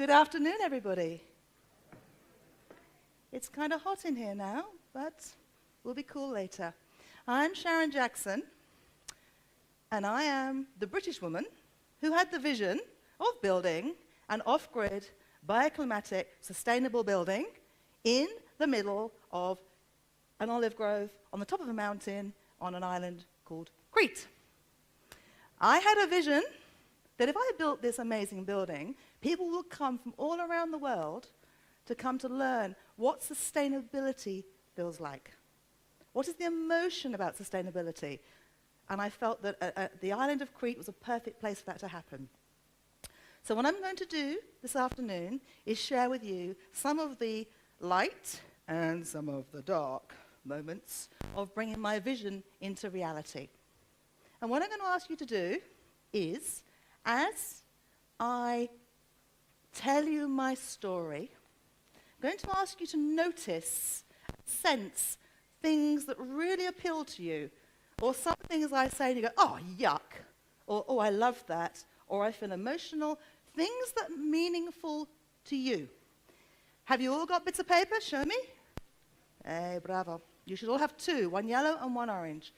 Good afternoon, everybody. It's kind of hot in here now, but we'll be cool later. I'm Sharon Jackson, and I am the British woman who had the vision of building an off-grid, bioclimatic, sustainable building in the middle of an olive grove on the top of a mountain on an island called Crete. I had a vision that if I built this amazing building, people would come from all around the world to come to learn what sustainability feels like. What is the emotion about sustainability? And I felt that the island of Crete was a perfect place for that to happen. So what I'm going to do this afternoon is share with you some of the light and some of the dark moments of bringing my vision into reality. And what I'm going to ask you to do is, as I tell you my story, I'm going to ask you to notice, sense things that really appeal to you, or some things I say and you go, oh, yuck, or oh, I love that, or I feel emotional, things that are meaningful to you. Have you all got bits of paper? Show me. Hey, bravo. You should all have two, one yellow and one orange.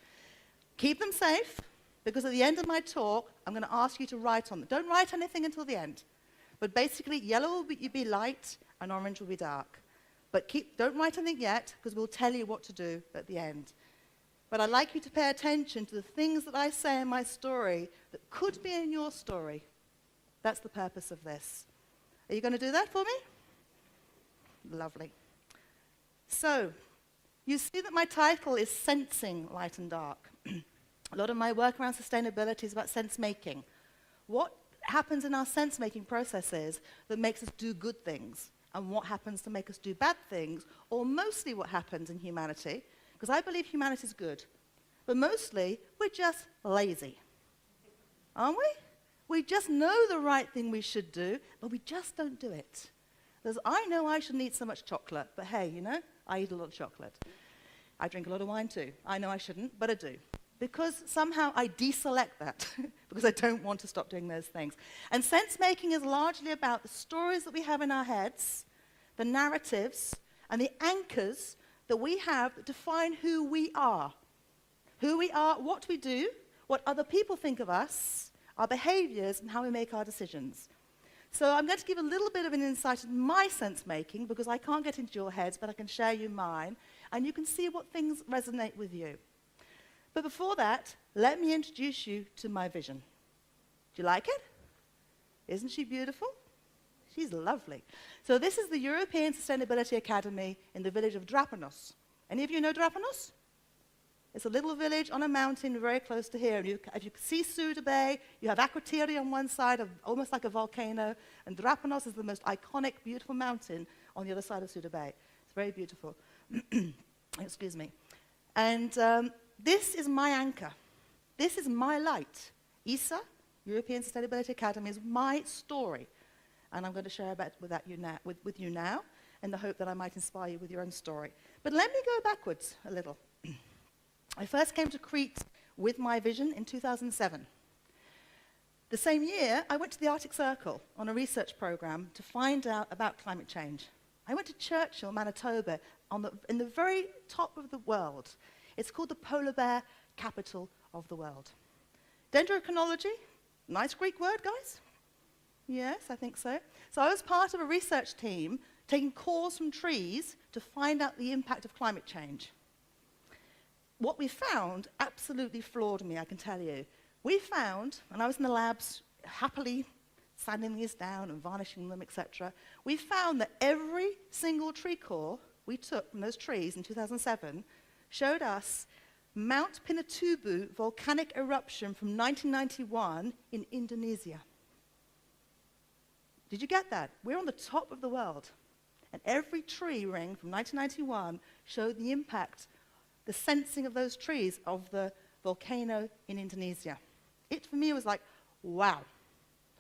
Keep them safe, because at the end of my talk, I'm going to ask you to write on them. Don't write anything until the end. But basically, yellow will be light and orange will be dark. But don't write anything yet, because we'll tell you what to do at the end. But I'd like you to pay attention to the things that I say in my story that could be in your story. That's the purpose of this. Are you going to do that for me? Lovely. So, you see that my title is Sensing Light and Dark. A lot of my work around sustainability is about sense-making. What happens in our sense-making processes that makes us do good things, and what happens to make us do bad things, or mostly what happens in humanity, because I believe humanity is good, but mostly we're just lazy, aren't we? We just know the right thing we should do, but we just don't do it. I know I shouldn't eat so much chocolate, but hey, you know, I eat a lot of chocolate. I drink a lot of wine too. I know I shouldn't, but I do. Because somehow I deselect that, because I don't want to stop doing those things. And sense-making is largely about the stories that we have in our heads, the narratives, and the anchors that we have that define who we are. Who we are, what we do, what other people think of us, our behaviors, and how we make our decisions. So I'm going to give a little bit of an insight into my sense-making, because I can't get into your heads, but I can share you mine, and you can see what things resonate with you. But before that, let me introduce you to my vision. Do you like it? Isn't she beautiful? She's lovely. So this is the European Sustainability Academy in the village of Drapanos. Any of you know Drapanos? It's a little village on a mountain very close to here. And if you see Suda Bay, you have Akrotiri on one side, almost like a volcano, and Drapanos is the most iconic, beautiful mountain on the other side of Suda Bay. It's very beautiful. Excuse me. And this is my anchor. This is my light. ESA, European Sustainability Academy, is my story. And I'm going to share with you now in the hope that I might inspire you with your own story. But let me go backwards a little. I first came to Crete with my vision in 2007. The same year, I went to the Arctic Circle on a research program to find out about climate change. I went to Churchill, Manitoba, in the very top of the world. It's called the polar bear capital of the world. Dendrochronology, nice Greek word, guys? Yes, I think so. So I was part of a research team taking cores from trees to find out the impact of climate change. What we found absolutely floored me, I can tell you. We found, and I was in the labs happily sanding these down and varnishing them, etc. We found that every single tree core we took from those trees in 2007 showed us Mount Pinatubo volcanic eruption from 1991 in Indonesia. Did you get that? We're on the top of the world. And every tree ring from 1991 showed the impact, the sensing of those trees of the volcano in Indonesia. It, for me, was like, wow.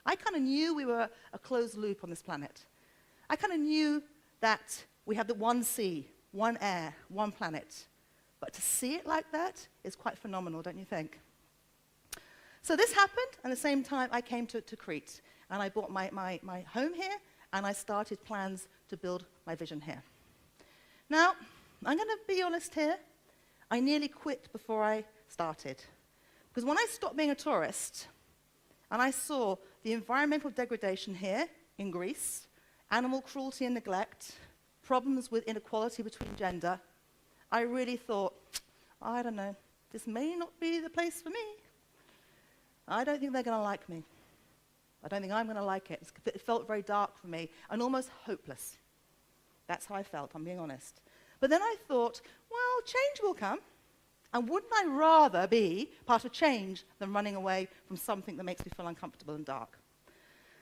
I kind of knew we were a closed loop on this planet. I kind of knew that we had the one sea, one air, one planet. But to see it like that is quite phenomenal, don't you think? So this happened, and at the same time, I came to Crete. And I bought my home here, and I started plans to build my vision here. Now, I'm going to be honest here. I nearly quit before I started. Because when I stopped being a tourist, and I saw the environmental degradation here in Greece, animal cruelty and neglect, problems with inequality between gender, I really thought, I don't know, this may not be the place for me. I don't think they're going to like me. I don't think I'm going to like it. It felt very dark for me and almost hopeless. That's how I felt, I'm being honest. But then I thought, well, change will come. And wouldn't I rather be part of change than running away from something that makes me feel uncomfortable and dark?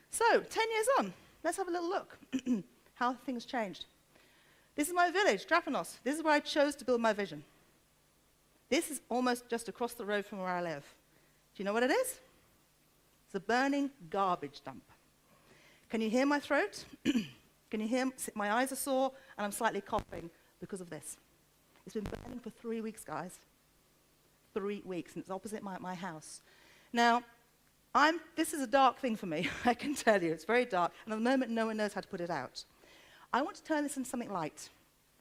So, 10 years on, let's have a little look how things changed. This is my village, Drapanos. This is where I chose to build my vision. This is almost just across the road from where I live. Do you know what it is? It's a burning garbage dump. Can you hear my throat? Can you hear my eyes are sore and I'm slightly coughing because of this? It's been burning for 3 weeks, guys. 3 weeks, and it's opposite my house. Now, this is a dark thing for me, I can tell you. It's very dark, and at the moment, no one knows how to put it out. I want to turn this into something light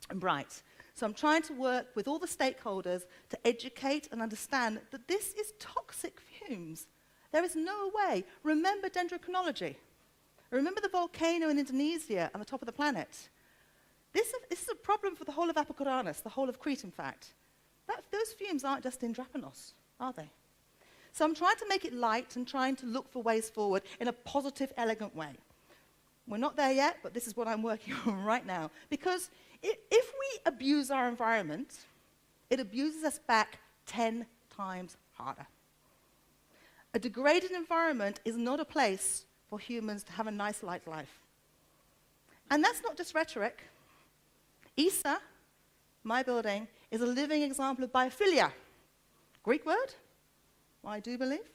and bright. So I'm trying to work with all the stakeholders to educate and understand that this is toxic fumes. There is no way. Remember dendrochronology. Remember the volcano in Indonesia on the top of the planet. This is a problem for the whole of Apocoranus, the whole of Crete, in fact. Those fumes aren't just in Drapanos, are they? So I'm trying to make it light and trying to look for ways forward in a positive, elegant way. We're not there yet, but this is what I'm working on right now. Because if we abuse our environment, it abuses us back 10 times harder. A degraded environment is not a place for humans to have a nice, light life. And that's not just rhetoric. ESA, my building, is a living example of biophilia. Greek word, I do believe.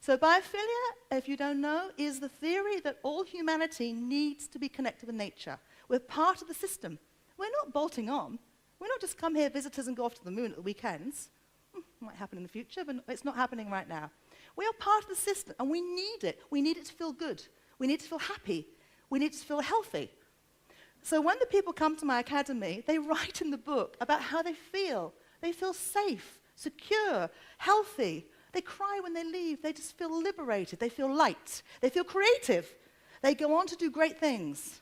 So biophilia, if you don't know, is the theory that all humanity needs to be connected with nature. We're part of the system. We're not bolting on. We're not just come here visitors and go off to the moon at the weekends. Might happen in the future, but it's not happening right now. We are part of the system, and we need it. We need it to feel good. We need to feel happy. We need to feel healthy. So when the people come to my academy, they write in the book about how they feel. They feel safe, secure, healthy. They cry when they leave. They just feel liberated. They feel light. They feel creative. They go on to do great things.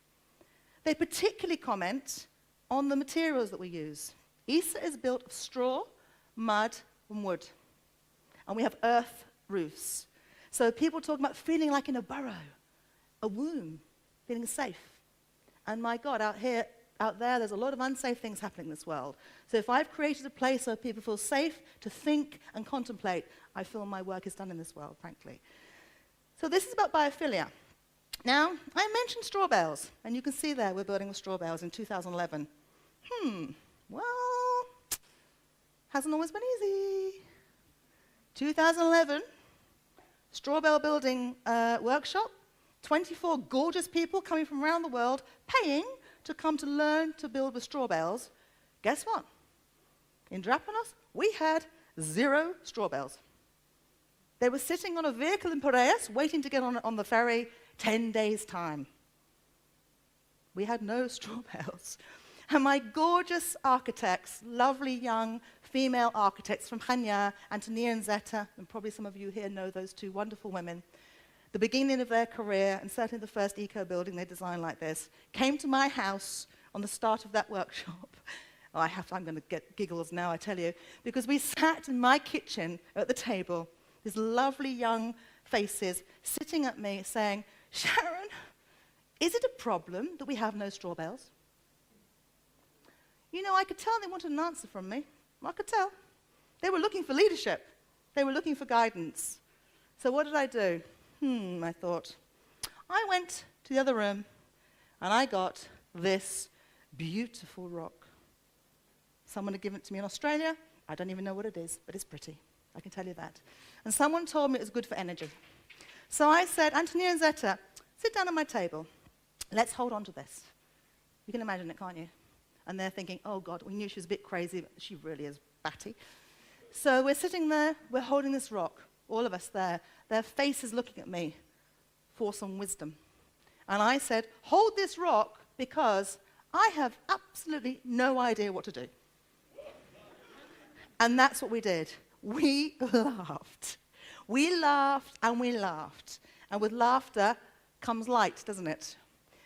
They particularly comment on the materials that we use. ESA is built of straw, mud, and wood. And we have earth roofs. So people talk about feeling like in a burrow, a womb, feeling safe. And my God, out there, there's a lot of unsafe things happening in this world. So if I've created a place where people feel safe to think and contemplate, I feel my work is done in this world, frankly. So this is about biophilia. Now, I mentioned straw bales, and you can see there we're building with straw bales in 2011. Well, hasn't always been easy. 2011, straw bale building workshop. 24 gorgeous people coming from around the world, paying to come to learn to build with straw bales. Guess what? In Drapanos, we had 0 straw bales. They were sitting on a vehicle in Piraeus, waiting to get on the ferry, 10 days' time. We had no straw bales. And my gorgeous architects, lovely young female architects from Chania, Antonia and Zeta, and probably some of you here know those 2 wonderful women, the beginning of their career, and certainly the first eco-building they designed like this, came to my house on the start of that workshop. Oh, I'm going to get giggles now, I tell you, because we sat in my kitchen at the table, these lovely young faces sitting at me saying, Sharon, is it a problem that we have no straw bales? You know, I could tell they wanted an answer from me. I could tell. They were looking for leadership. They were looking for guidance. So what did I do? I thought. I went to the other room, and I got this beautiful rock. Someone had given it to me in Australia. I don't even know what it is, but it's pretty. I can tell you that. And someone told me it was good for energy. So I said, Antonia and Zeta, sit down at my table. Let's hold on to this. You can imagine it, can't you? And they're thinking, oh, God, we knew she was a bit crazy, but she really is batty. So we're sitting there, we're holding this rock, all of us there, their faces looking at me for some wisdom. And I said, hold this rock because I have absolutely no idea what to do. And that's what we did. We laughed. We laughed and we laughed. And with laughter comes light, doesn't it?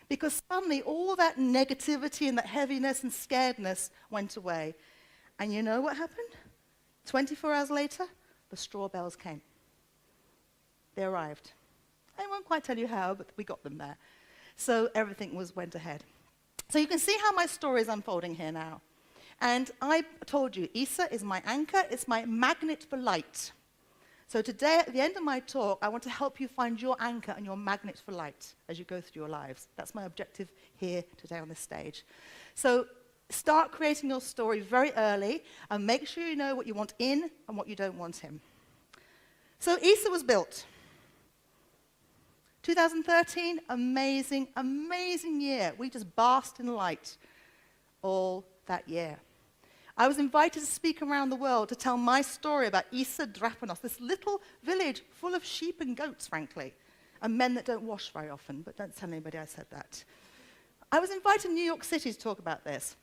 Because suddenly all that negativity and that heaviness and scaredness went away. And you know what happened? 24 hours later, the straw bells came. They arrived. I won't quite tell you how, but we got them there. So everything went ahead. So you can see how my story is unfolding here now. And I told you, Isa is my anchor. It's my magnet for light. So today, at the end of my talk, I want to help you find your anchor and your magnet for light as you go through your lives. That's my objective here today on this stage. So start creating your story very early and make sure you know what you want in and what you don't want in. So Isa was built. 2013, amazing, amazing year. We just basked in light all that year. I was invited to speak around the world to tell my story about Isa Drapanos, this little village full of sheep and goats, frankly, and men that don't wash very often, but don't tell anybody I said that. I was invited to New York City to talk about this.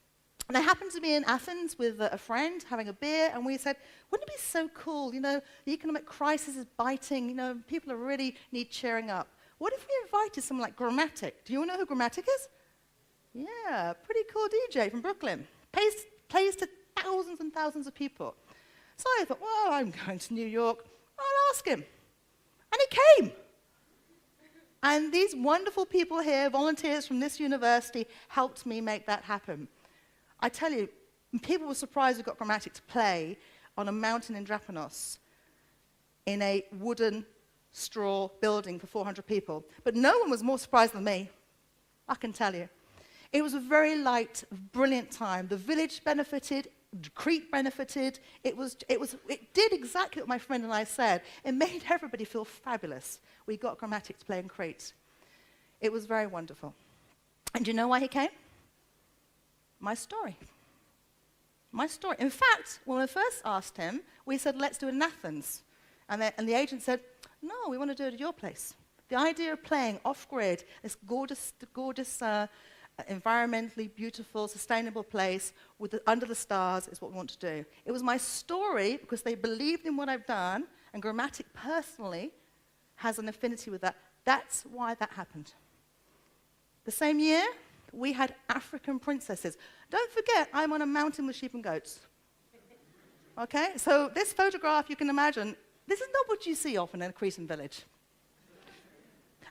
And I happened to be in Athens with a friend having a beer, and we said, wouldn't it be so cool, you know, the economic crisis is biting, you know, people really need cheering up. What if we invited someone like Grammatic? Do you know who Grammatic is? Yeah, pretty cool DJ from Brooklyn. Plays to thousands and thousands of people. So I thought, well, I'm going to New York. I'll ask him. And he came. And these wonderful people here, volunteers from this university, helped me make that happen. I tell you, people were surprised we got Grammatic to play on a mountain in Drapanos in a wooden straw building for 400 people. But no one was more surprised than me, I can tell you. It was a very light, brilliant time. The village benefited, Crete benefited. It did exactly what my friend and I said. It made everybody feel fabulous. We got Grammatic to play in Crete. It was very wonderful. And do you know why he came? My story. My story. In fact, when I first asked him, we said, let's do it in Athens. And the agent said, no, we want to do it at your place. The idea of playing off-grid, this gorgeous, environmentally beautiful, sustainable place under the stars is what we want to do. It was my story because they believed in what I've done, and Grammatic personally has an affinity with that. That's why that happened. The same year, we had African princesses. Don't forget, I'm on a mountain with sheep and goats. Okay, so this photograph, you can imagine, this is not what you see often in a Cretan village.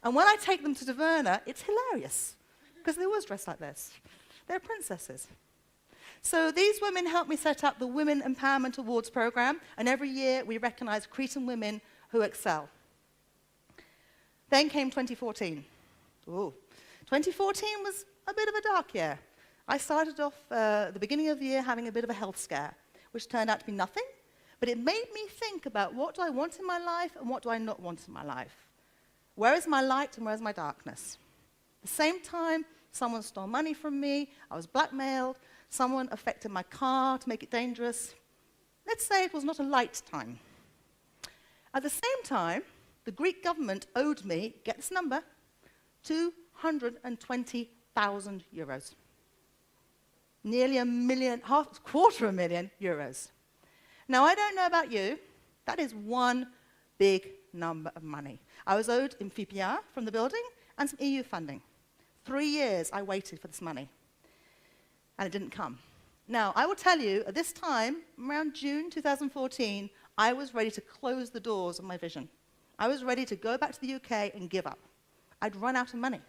And when I take them to Taverna, it's hilarious. Because they always dress like this. They're princesses. So these women helped me set up the Women Empowerment Awards program, and every year we recognize Cretan women who excel. Then came 2014. Ooh. 2014 was a bit of a dark year. I started off the beginning of the year having a bit of a health scare, which turned out to be nothing, but it made me think about what do I want in my life and what do I not want in my life. Where is my light and where is my darkness? At the same time, someone stole money from me, I was blackmailed, someone affected my car to make it dangerous. Let's say it was not a light time. At the same time, the Greek government owed me, get this number, 220,000 euros. Nearly €250,000. Now, I don't know about you, that is one big number of money. I was owed in FIPIA from the building and some EU funding. 3 years I waited for this money, and it didn't come. Now, I will tell you, at this time, around June 2014, I was ready to close the doors of my vision. I was ready to go back to the UK and give up. I'd run out of money.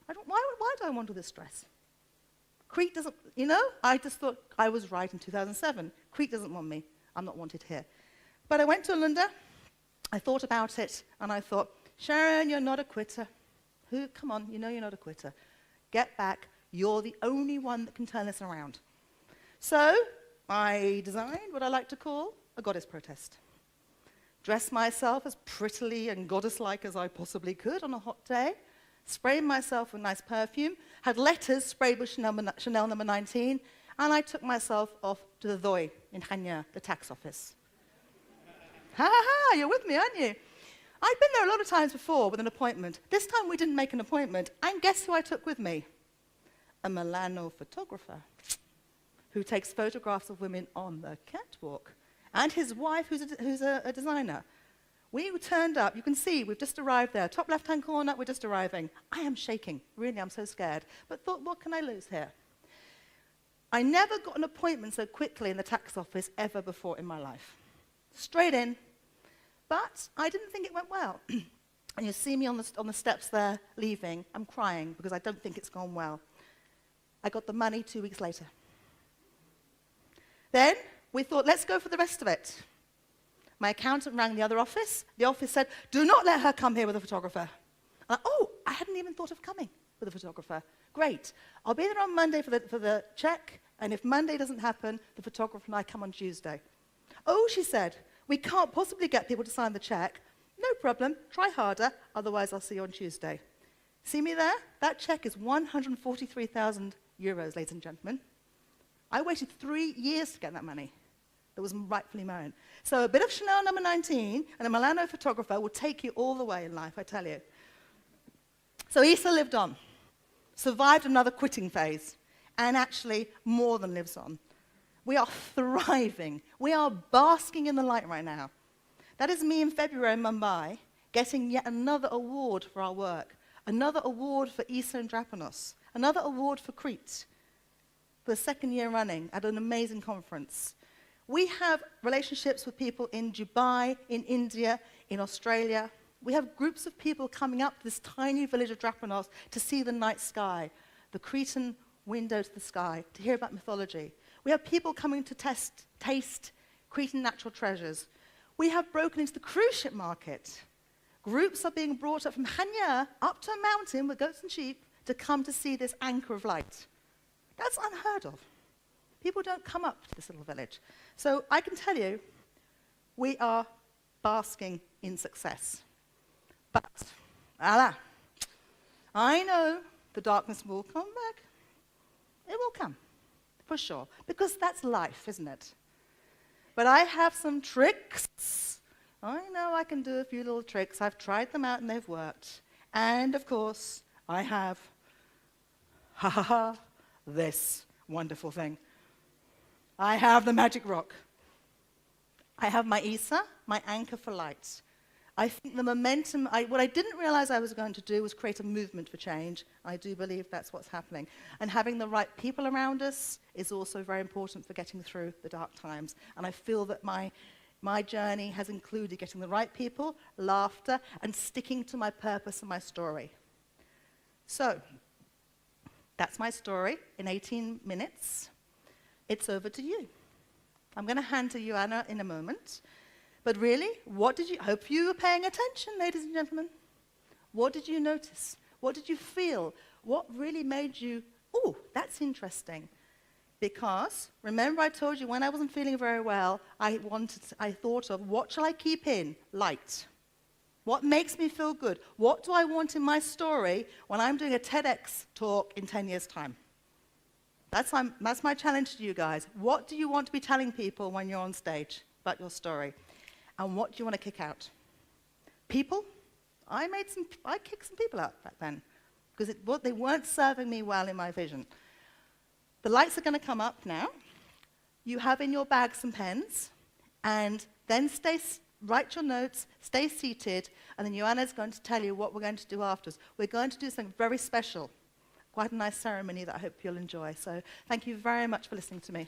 Why do I want all this stress? Crete doesn't, you know, I just thought I was right in 2007. Crete doesn't want me. I'm not wanted here. But I went to Lunda, I thought about it, and I thought, Sharon, you're not a quitter. Come on, you know you're not a quitter. Get back. You're the only one that can turn this around. So I designed what I like to call a goddess protest. Dressed myself as prettily and goddess-like as I possibly could on a hot day, sprayed myself with nice perfume, had letters sprayed with Chanel number 19, and I took myself off to the DOI in Chania, the tax office. Ha ha ha, you're with me, aren't you? I'd been there a lot of times before with an appointment. This time we didn't make an appointment. And guess who I took with me? A Milano photographer who takes photographs of women on the catwalk. And his wife, who's a designer. We turned up. You can see we've just arrived there. Top left-hand corner, we're just arriving. I am shaking. Really, I'm so scared. But thought, what can I lose here? I never got an appointment so quickly in the tax office ever before in my life. Straight in. But I didn't think it went well. And you see me on the steps there leaving. I'm crying because I don't think it's gone well. I got the money 2 weeks later. Then we thought, let's go for the rest of it. My accountant rang the other office. The office said, do not let her come here with a photographer. I hadn't even thought of coming with a photographer. Great. I'll be there on Monday for the check, and if Monday doesn't happen, the photographer and I come on Tuesday. Oh, she said, we can't possibly get people to sign the check. No problem. Try harder, otherwise I'll see you on Tuesday. See me there? That check is 143,000 euros, ladies and gentlemen. I waited 3 years to get that money. That was rightfully mine. So a bit of Chanel number 19 and a Milano photographer will take you all the way in life, I tell you. So Issa lived on, survived another quitting phase, and actually more than lives on. We are thriving. We are basking in the light right now. That is me in February in Mumbai getting yet another award for our work, another award for Issa and Drapanos, another award for Crete, for the second year running at an amazing conference. We have relationships with people in Dubai, in India, in Australia. We have groups of people coming up to this tiny village of Drapanos to see the night sky, the Cretan window to the sky, to hear about mythology. We have people coming to taste Cretan natural treasures. We have broken into the cruise ship market. Groups are being brought up from Hanya up to a mountain with goats and sheep to come to see this anchor of light. That's unheard of. People don't come up to this little village. So I can tell you, we are basking in success. But, I know the darkness will come back. It will come, for sure, because that's life, isn't it? But I have some tricks. I know I can do a few little tricks. I've tried them out and they've worked. And, of course, I have, this wonderful thing. I have the magic rock. I have my Issa, my anchor for light. I think the momentum, what I didn't realize I was going to do was create a movement for change. I do believe that's what's happening. And having the right people around us is also very important for getting through the dark times. And I feel that my journey has included getting the right people, laughter, and sticking to my purpose and my story. So, that's my story in 18 minutes. It's over to you. I'm going to hand to Joanna in a moment. But really, hope you were paying attention, ladies and gentlemen. What did you notice? What did you feel? What really made you, oh, that's interesting? Because, remember I told you when I wasn't feeling very well, I thought of, what shall I keep in? Light. What makes me feel good? What do I want in my story when I'm doing a TEDx talk in 10 years' time? That's my challenge to you guys. What do you want to be telling people when you're on stage about your story? And what do you want to kick out? People? I kicked some people out back then because they weren't serving me well in my vision. The lights are going to come up now. You have in your bag some pens, and then write your notes, stay seated, and then Joanna's going to tell you what we're going to do afterwards. We're going to do something very special, quite a nice ceremony that I hope you'll enjoy. So thank you very much for listening to me.